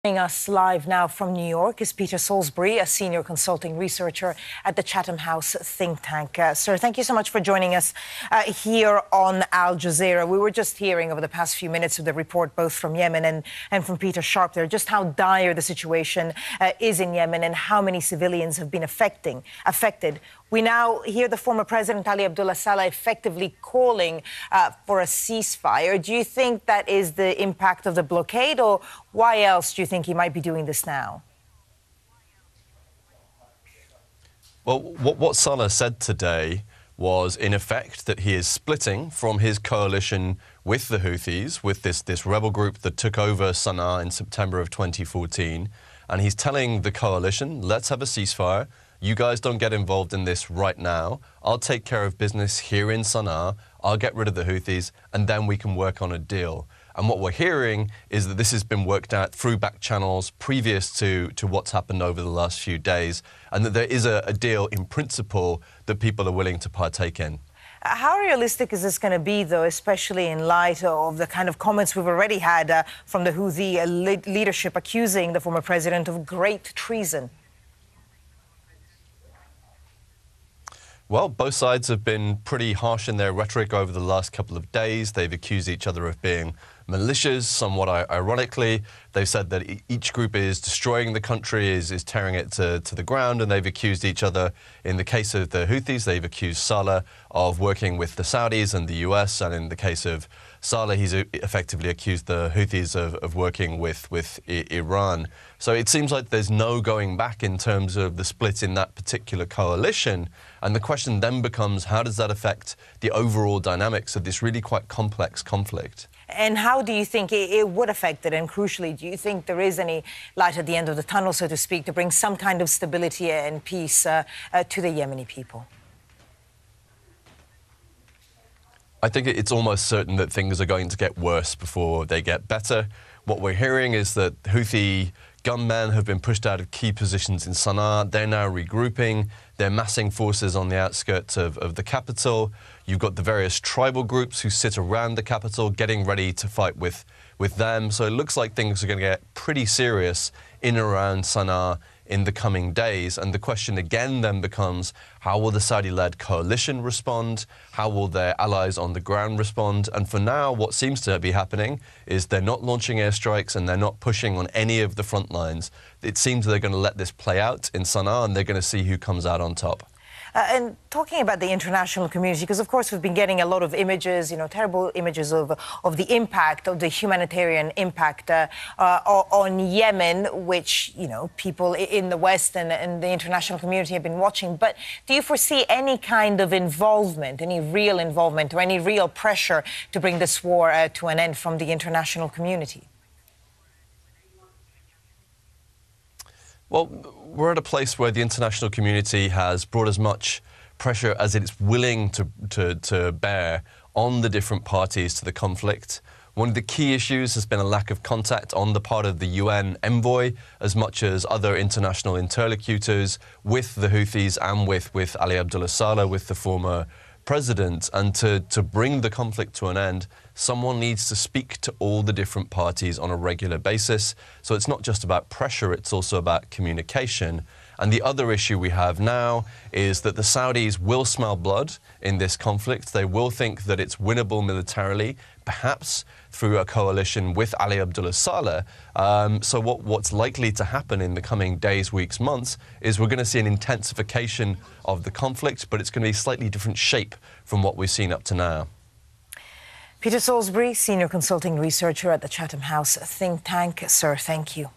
Joining us live now from New York is Peter Salisbury, a senior consulting researcher at the Chatham House think tank. Sir, thank you so much for joining us here on Al Jazeera. We were just hearing over the past few minutes of the report, both from Yemen and from Peter Sharp there, just how dire the situation is in Yemen and how many civilians have been affected. We now hear the former President Ali Abdullah Saleh effectively calling for a ceasefire. Do you think that is the impact of the blockade, or why else do you think he might be doing this now? Well, what Saleh said today was, in effect, that he is splitting from his coalition with the Houthis, with this rebel group that took over Sana'a in September of 2014. And he's telling the coalition, let's have a ceasefire. You guys don't get involved in this right now. I'll take care of business here in Sana'a. I'll get rid of the Houthis, and then we can work on a deal. And what we're hearing is that this has been worked out through back channels previous to what's happened over the last few days, and that there is a deal in principle that people are willing to partake in. How realistic is this going to be, though, especially in light of the kind of comments we've already had from the Houthi leadership accusing the former president of great treason? Well, both sides have been pretty harsh in their rhetoric over the last couple of days. They've accused each other of being militias, somewhat ironically. They've said that each group is destroying the country, is tearing it to the ground, and they've accused each other. In the case of the Houthis, they've accused Saleh of working with the Saudis and the US, and in the case of Saleh, he's effectively accused the Houthis of working with Iran. So it seems like there's no going back in terms of the split in that particular coalition. And the question then becomes, how does that affect the overall dynamics of this really quite complex conflict? And how do you think it would affect it? And crucially, do you think there is any light at the end of the tunnel, so to speak, to bring some kind of stability and peace to the Yemeni people? I think it's almost certain that things are going to get worse before they get better. What we're hearing is that Houthi gunmen have been pushed out of key positions in Sana'a. They're now regrouping. They're massing forces on the outskirts of the capital. You've got the various tribal groups who sit around the capital getting ready to fight with them. So it looks like things are going to get pretty serious in and around Sana'a in the coming days. And the question again then becomes, how will the Saudi-led coalition respond? How will their allies on the ground respond? And for now, what seems to be happening is they're not launching airstrikes and they're not pushing on any of the front lines. It seems they're going to let this play out in Sana'a, and they're going to see who comes out on top. And talking about the international community, because, of course, we've been getting a lot of images, terrible images of the impact, of the humanitarian impact on Yemen, which, people in the West and the international community have been watching. But do you foresee any kind of involvement, any real involvement or any real pressure to bring this war to an end from the international community? Well, we're at a place where the international community has brought as much pressure as it's willing to bear on the different parties to the conflict. One of the key issues has been a lack of contact on the part of the UN envoy, as much as other international interlocutors, with the Houthis and with Ali Abdullah Saleh, with the former president. And to bring the conflict to an end, someone needs to speak to all the different parties on a regular basis. So it's not just about pressure, it's also about communication. And the other issue we have now is that the Saudis will smell blood in this conflict. They will think that it's winnable militarily, perhaps through a coalition with Ali Abdullah Saleh. So what's likely to happen in the coming days, weeks, months is we're going to see an intensification of the conflict, but it's going to be a slightly different shape from what we've seen up to now. Peter Salisbury, senior consulting researcher at the Chatham House think tank. Sir, thank you.